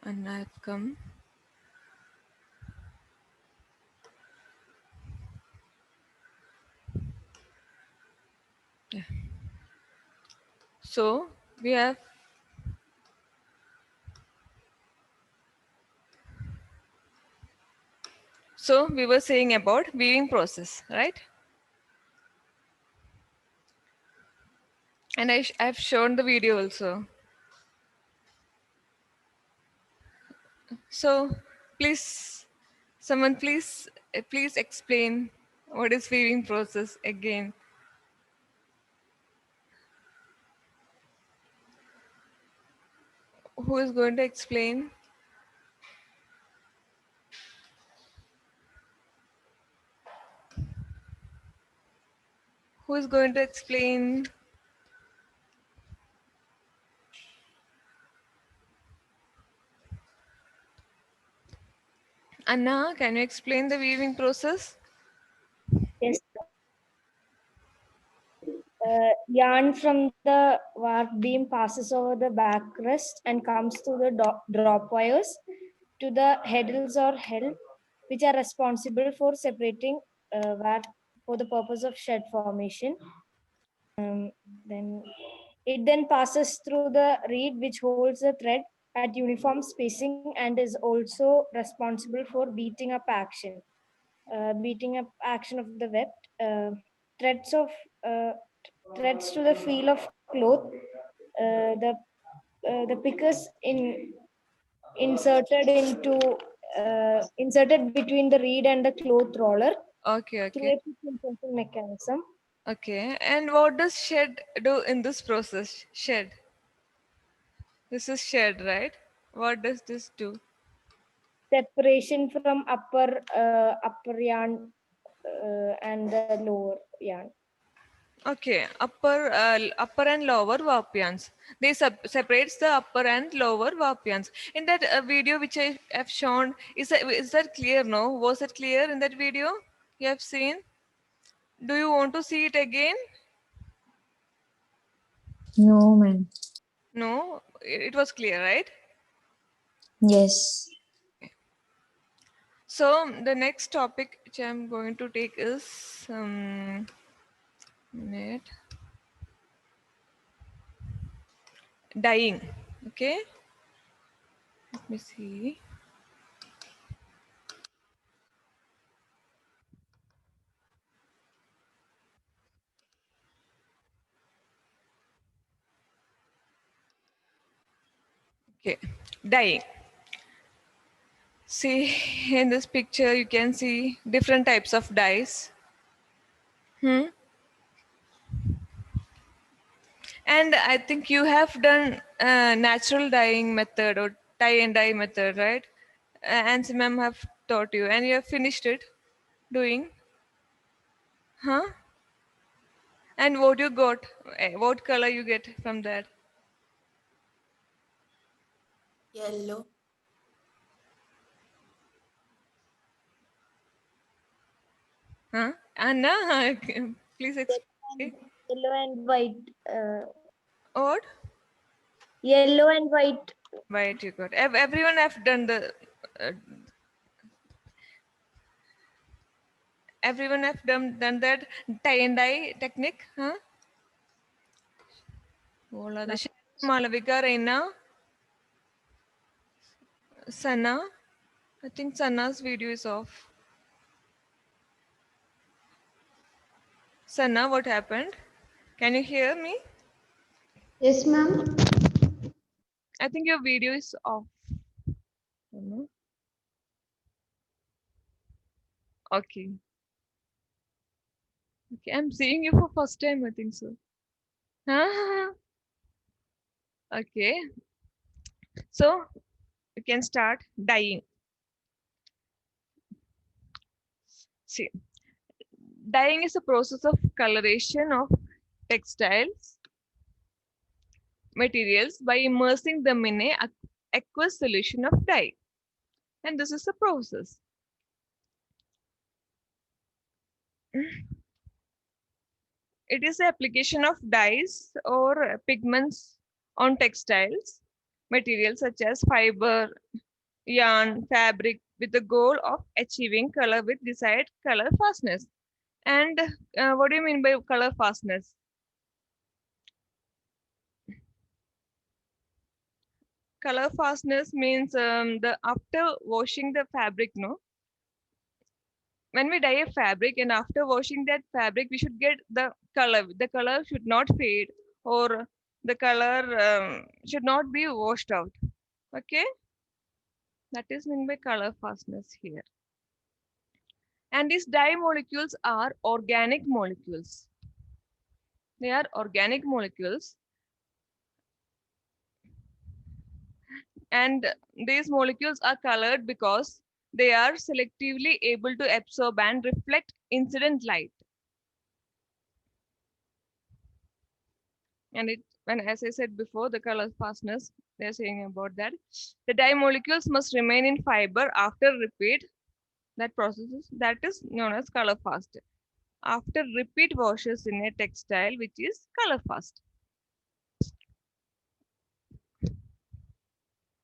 and I've come. Yeah. So we have so we were saying about weaving process, right? And I've shown the video also. So please, someone please explain what is weaving process again. Who is going to explain? Who is going to explain? Anna, can you explain the weaving process? Yes. Yarn from the warp beam passes over the backrest and comes to the drop wires to the heddles or held, which are responsible for separating warp for the purpose of shed formation. Then it then passes through the reed, which holds the thread at uniform spacing and is also responsible for beating up action of the web. Uh, threads of uh, threads to the feel of cloth. The pickers inserted between the reed and the cloth roller Okay, through okay, a pick insertion mechanism. okay. And what does shed do in this process? Shed. This is shed, right? What does this do? Separation from upper yarn and the lower yarn. Okay, upper and lower warp yarns. They separates the upper and lower warp yarns. In that video which I have shown, is that clear? No, was it clear in that video you have seen? Do you want to see it again? No, ma'am. No, it was clear, right? Yes. So the next topic which I'm going to take is minute dyeing. Okay, let me see. Okay, dyeing. See, in this picture you can see different types of dyes. Hmm? And I think you have done natural dyeing method or tie and dye method, right? And ma'am have taught you, and you have finished it doing, huh? And what you got? What color you get from that? Yellow. Huh? Anna, please explain. Yellow and white. What? Yellow and white. White you got. Everyone have done the. Uh, everyone have done that tie and dye technique, huh? Bola the Malavika Reina, Sana. I think Sana's video is off. Sana, what happened? Can you hear me? Yes, ma'am. I think your video is off. Don't know. Okay. Okay, I'm seeing you for first time. I think so. Huh? Okay. So you can start dyeing. See, dyeing is a process of coloration of textiles materials by immersing them in a aqueous solution of dye. And this is a process. It is the application of dyes or pigments on textiles materials such as fiber, yarn, fabric, with the goal of achieving color with desired color fastness. And what do you mean by color fastness? Color fastness means the after washing the fabric, no, when we dye a fabric and after washing that fabric we should get the color should not fade, or the color should not be washed out. Okay, that is meant by color fastness here. And these dye molecules are organic molecules. They are organic molecules, and these molecules are colored because they are selectively able to absorb and reflect incident light. And it, when, as I said before, the color fastness, they're saying about that. The dye molecules must remain in fiber after repeat. That process that is known as color fast. After repeat washes in a textile, which is color fast.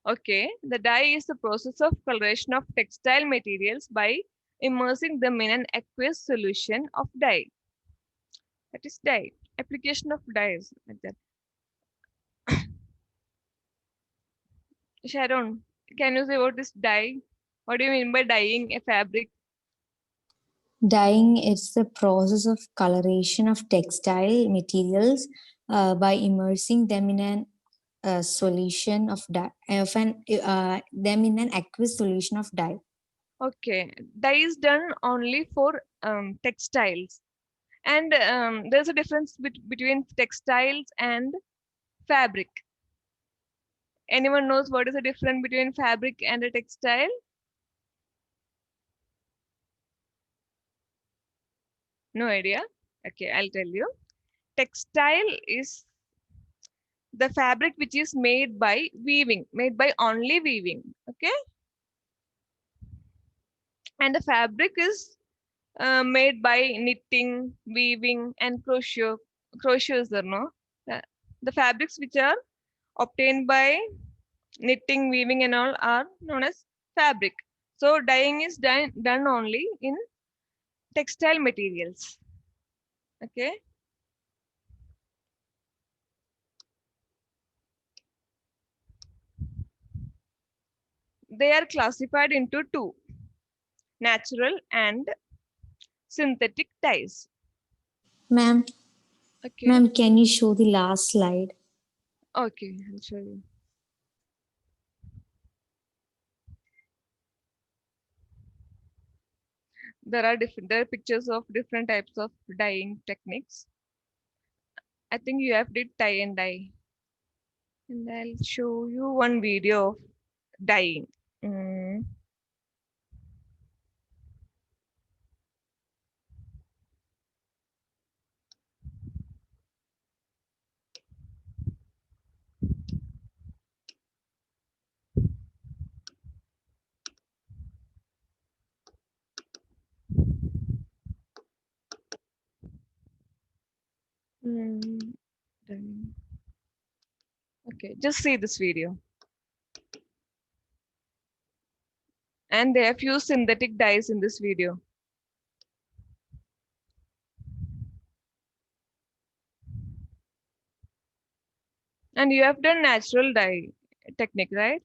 Okay, the dye is the process of coloration of textile materials by immersing them in an aqueous solution of dye. That is dye. Application of dyes like that. Sharon, can you say what is dye? What do you mean by dyeing a fabric? Dyeing is the process of coloration of textile materials by immersing them in an solution of dye, them in an aqueous solution of dye. Okay, dye is done only for textiles, and there's a difference between textiles and fabric. Anyone knows what is the difference between fabric and a textile? No idea. Okay, I'll tell you. Textile is the fabric which is made by weaving, made by only weaving. Okay, and the fabric is made by knitting, weaving, and crochet. Crochets, no? Uh, the fabrics which are obtained by knitting, weaving, and all are known as fabric. So dyeing is done only in textile materials. Okay, they are classified into two: natural and synthetic dyes. Ma'am, Okay, ma'am, can you show the last slide? okay, I'll show you. There are pictures of different types of dyeing techniques. I think you have did tie and dye, and I'll show you one video of dyeing. Mm. Mm, dyeing. Okay, just see this video. And they have used synthetic dyes in this video. And you have done natural dye technique, right?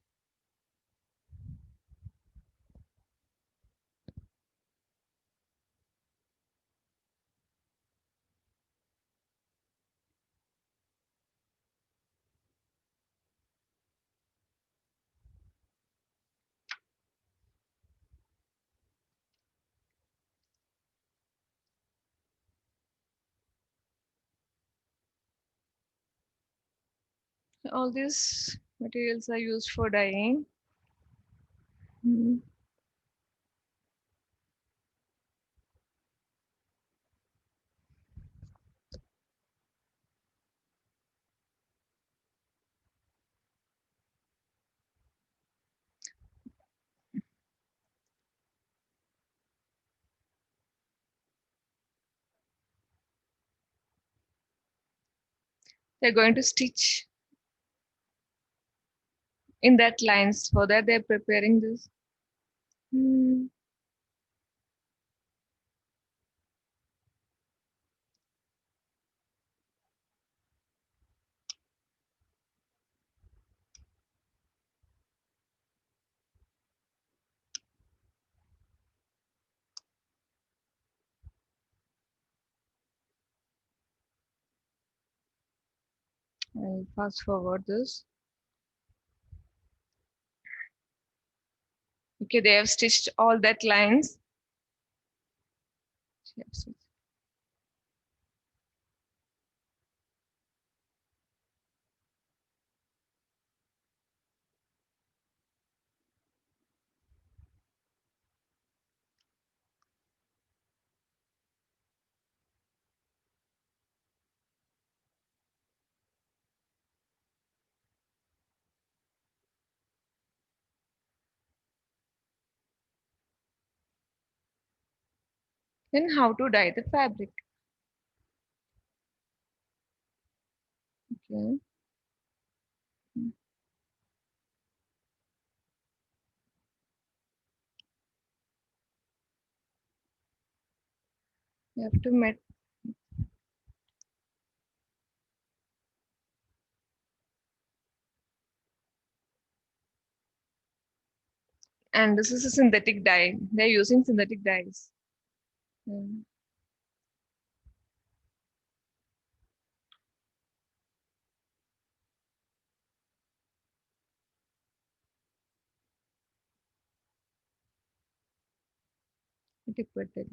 All these materials are used for dyeing. Mm. They're going to stitch. in that lines. For that, they're preparing this. Hmm. I'll fast forward this. Okay, they have stitched all that lines. Yes. Then how to dye the fabric? Okay. You have to met, and this is a synthetic dye. They're using synthetic dyes. Mm. Okay, put it.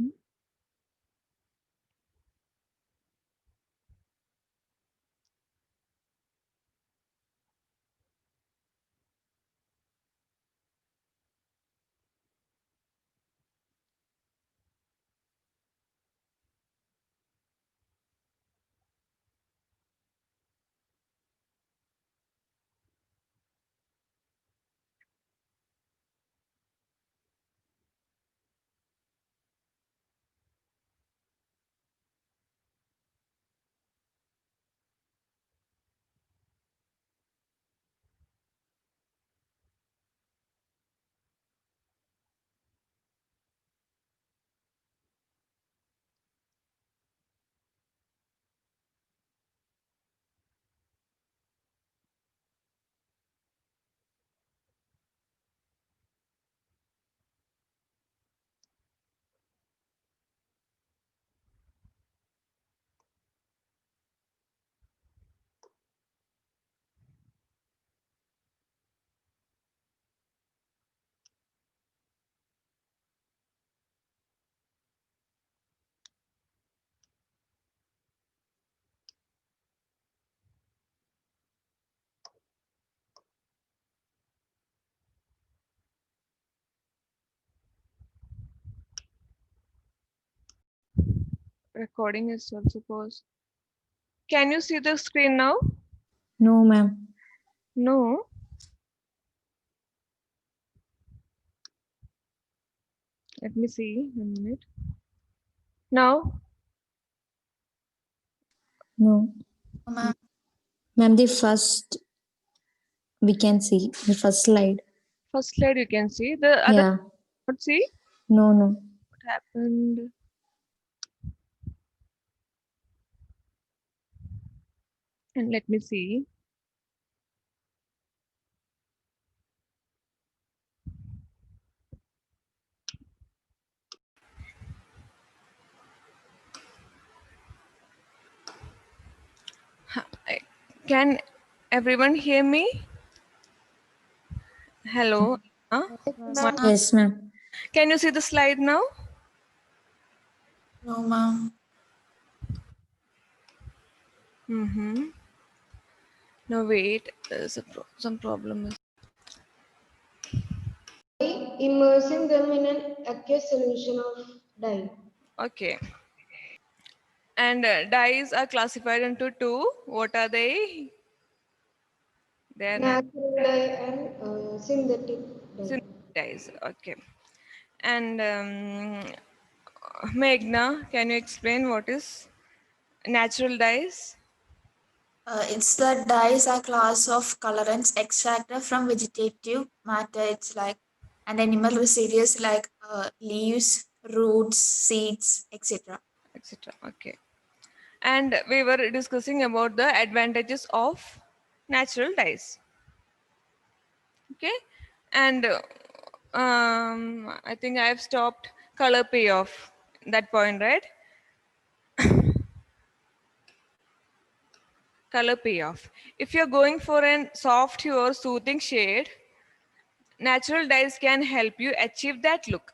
Recording is also paused. Can you see the screen now? No, ma'am. No. Let me see. 1 minute. Now, No. No, ma'am. Ma'am, the first we can see the first slide. first slide you can see. The other Yeah. not see No, no. what happened. And let me see. I- Can everyone hear me? Hello. Huh? Yes, Ma- ma'am. Yes, ma'am. Can you see the slide now? No, ma'am. Mm-hmm. No, wait. There's some problem. Immersing them in an aqueous solution of dye. Okay. And dyes are classified into two. What are they? They are Natural dye and synthetic dye. synthetic dyes. Okay. And Meghna, can you explain what is natural dyes? It's the dyes are class of colorants extracted from vegetative matter. It's like and animal residues like leaves, roots, seeds, etc. etc. Okay. And we were discussing about the advantages of natural dyes. Okay. And I think I have stopped color payoff that point, right? Color payoff. If you're going for an soft hue or soothing shade, natural dyes can help you achieve that look.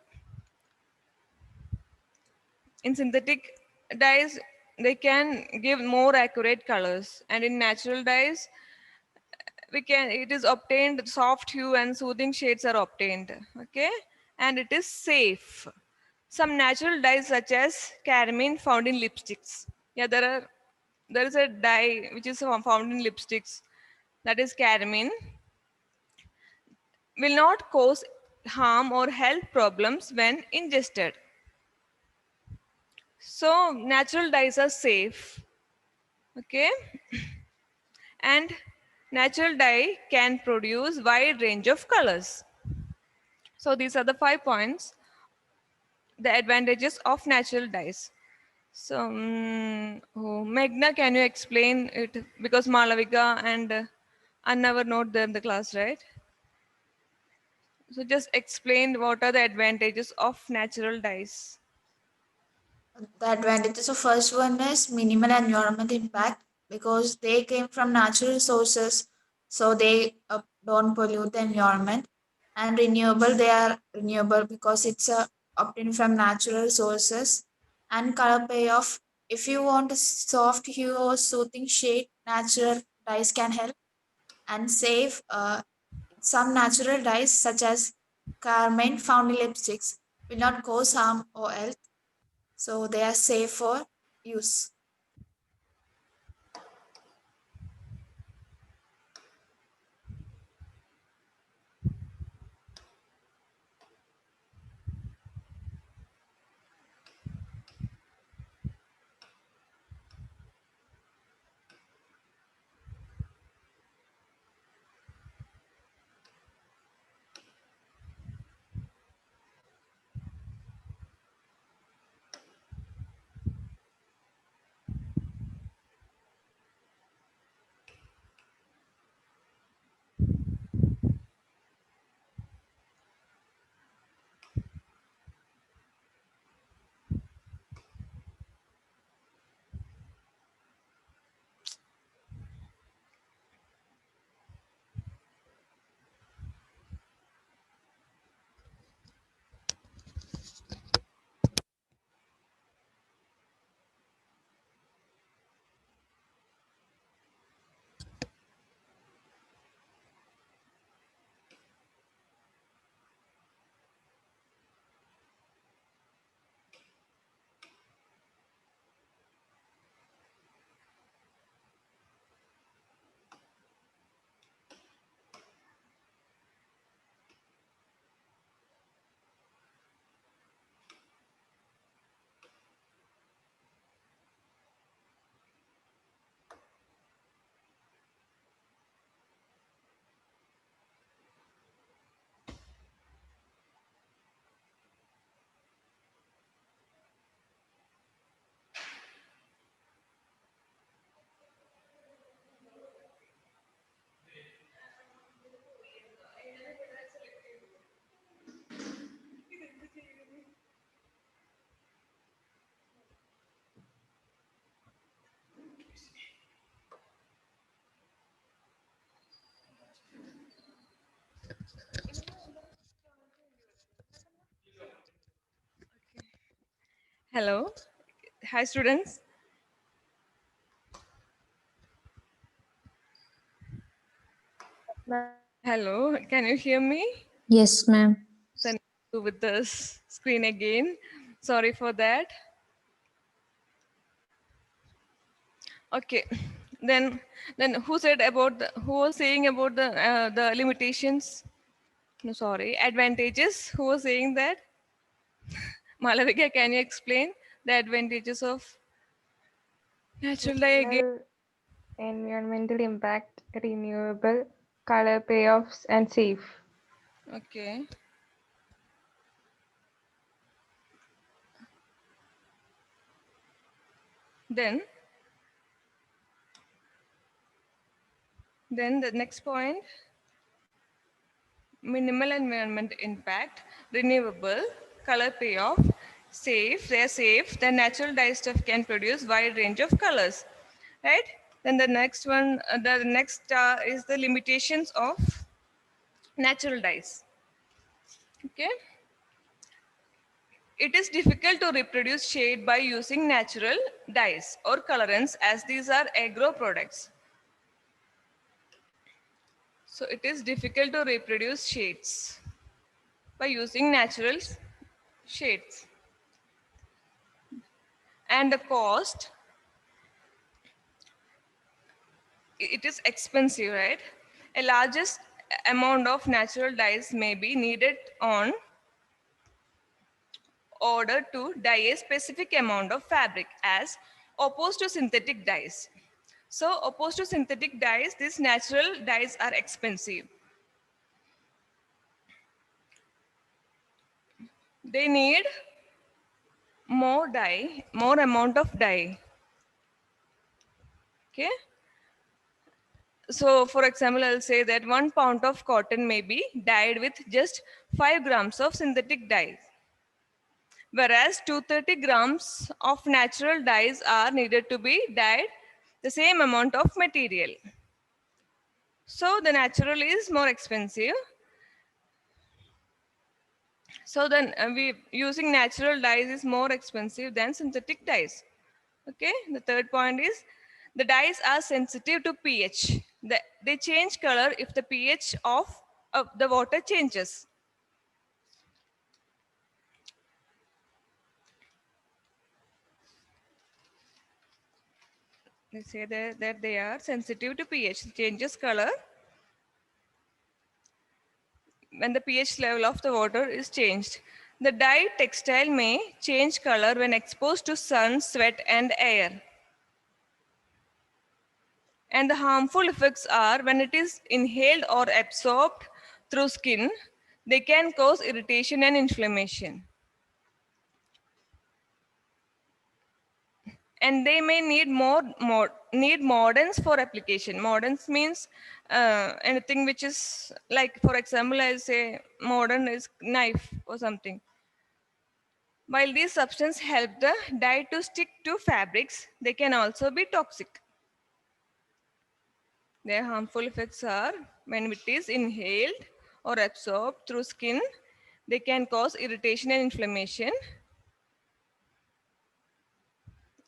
In synthetic dyes, they can give more accurate colors, and in natural dyes, we can it is obtained soft hue and soothing shades are obtained. Okay, and it is safe. Some natural dyes such as carmine found in lipsticks. Yeah, there is a dye which is found in lipsticks, that is carmine, will not cause harm or health problems when ingested. So natural dyes are safe. Okay, and natural dye can produce wide range of colors. So these are the 5 points, the advantages of natural dyes. So Meghna, can you explain it, because Malavika and Anna were not there in the class, right? So just explain what are the advantages of natural dyes. The advantages of first one is minimal environment impact because they came from natural sources, so they don't pollute the environment. And renewable, they are renewable because it's obtained from natural sources. And color payoff, if you want a soft hue or soothing shade, natural dyes can help. And safe, some natural dyes such as carmine found in lipsticks will not cause harm or health, so they are safe for use. Hello. Hi students. Hello. Can you hear me? Yes, ma'am. Then with the screen again. Sorry for that. Okay. Then then who said about who was saying about the limitations? No, sorry, advantages. Who was saying that? Malavika, can you explain the advantages of natural dye again? Minimal environmental impact, renewable, color payoffs, and safe. Okay. Then, then the next point, minimal environment impact, renewable, color payoff, safe, they're safe, the natural dye stuff can produce wide range of colors, right? Then the next one, the next is the limitations of natural dyes. Okay, it is difficult to reproduce shade by using natural dyes or colorants as these are agro products. So it is difficult to reproduce shades by using natural shades. And the cost, it is expensive, right? A largest amount of natural dyes may be needed on order to dye a specific amount of fabric as opposed to synthetic dyes. So opposed to synthetic dyes, these natural dyes are expensive. They need more dye, more amount of dye. Okay. So for example, I'll say that 1 pound of cotton may be dyed with just 5 grams of synthetic dye, whereas 230 grams of natural dyes are needed to be dyed the same amount of material. So the natural is more expensive. So then we using natural dyes is more expensive than synthetic dyes. Okay. The third point is the dyes are sensitive to pH. They change color if the pH of the water changes. They say that they are sensitive to pH. Changes color when the pH level of the water is changed. The dye textile may change color when exposed to sun, sweat, and air. And the harmful effects are when it is inhaled or absorbed through skin, they can cause irritation and inflammation. And they may need more need mordants for application. Mordants means anything which is like, for example, I say mordant is knife or something. While these substances help the dye to stick to fabrics, they can also be toxic. Their harmful effects are when it is inhaled or absorbed through skin, they can cause irritation and inflammation.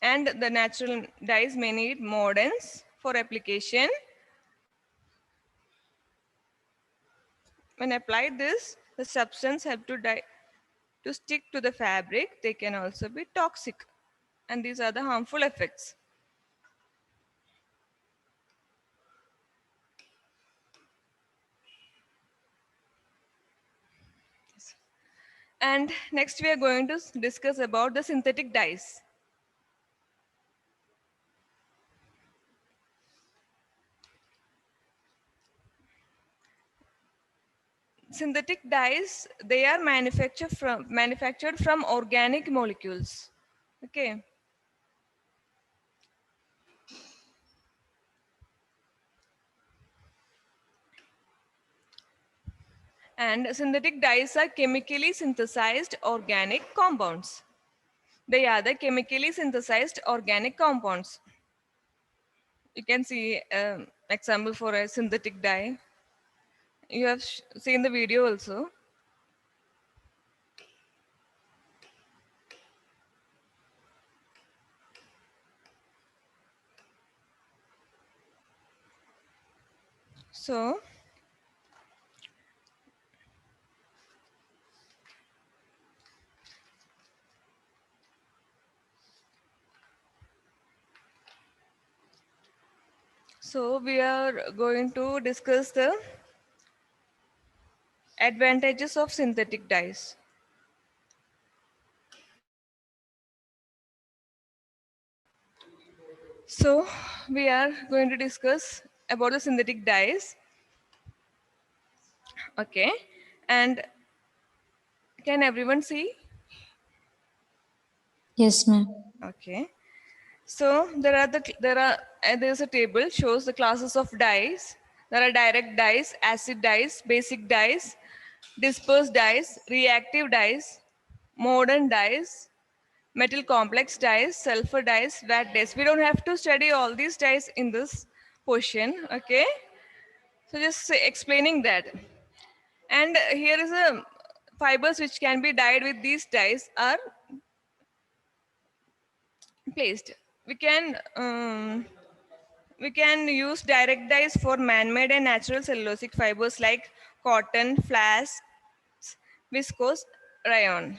And the natural dyes may need mordants for application. When applied this, the substance help to dye to stick to the fabric. They can also be toxic. And these are the harmful effects. And next we are going to discuss about the synthetic dyes. Synthetic dyes, they are manufactured from organic molecules. Okay. And synthetic dyes are chemically synthesized organic compounds. They are the chemically synthesized organic compounds. You can see example for a synthetic dye. You have seen the video also. So we are going to discuss the advantages of synthetic dyes. So we are going to discuss about the synthetic dyes. Okay, and can everyone see? Yes, ma'am. Okay. So there's a table shows the classes of dyes. There are direct dyes, acid dyes, basic dyes, dispersed dyes, reactive dyes, modern dyes, metal complex dyes, sulfur dyes, VAT dyes. We don't have to study all these dyes in this portion. Okay. So just explaining that. And here is a fibers which can be dyed with these dyes are placed. We can we can use direct dyes for man-made and natural cellulosic fibers like cotton, flax, viscose, rayon.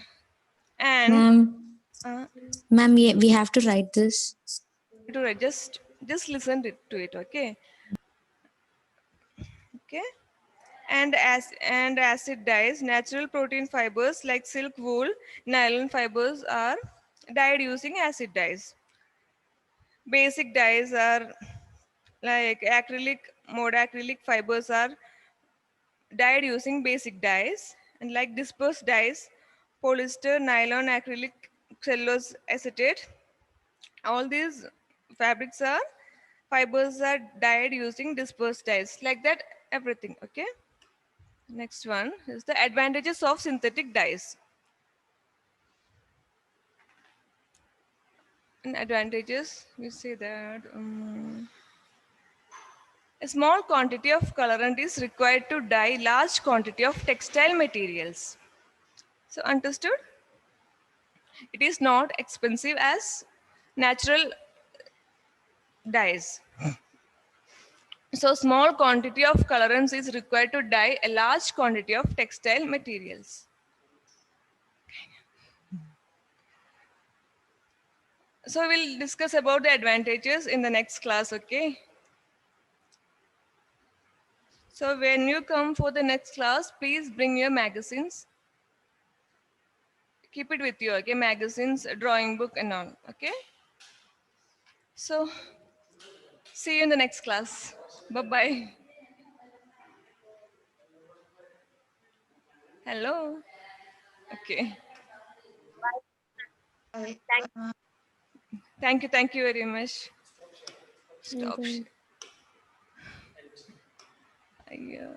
And Ma'am, uh, ma'am, we have to write this. just listen to it, okay? Okay. And acid dyes, natural protein fibers like silk wool, nylon fibers are dyed using acid dyes. Basic dyes are like acrylic fibers are dyed using basic dyes, and like dispersed dyes, polyester, nylon, acrylic, cellulose acetate, all these fabrics are fibers are dyed using dispersed dyes, like that everything. Okay, next one is the advantages of synthetic dyes. And advantages, we say that a small quantity of colorant is required to dye large quantity of textile materials. So understood? It is not expensive as natural dyes. So small quantity of colorants is required to dye a large quantity of textile materials. So we'll discuss about the advantages in the next class, okay? So when you come for the next class, please bring your magazines. Keep it with you, okay? Magazines, drawing book and all, okay? So see you in the next class. Bye-bye. Hello. Okay. Bye. Bye. Thank you very much. Stop. Welcome. Yeah.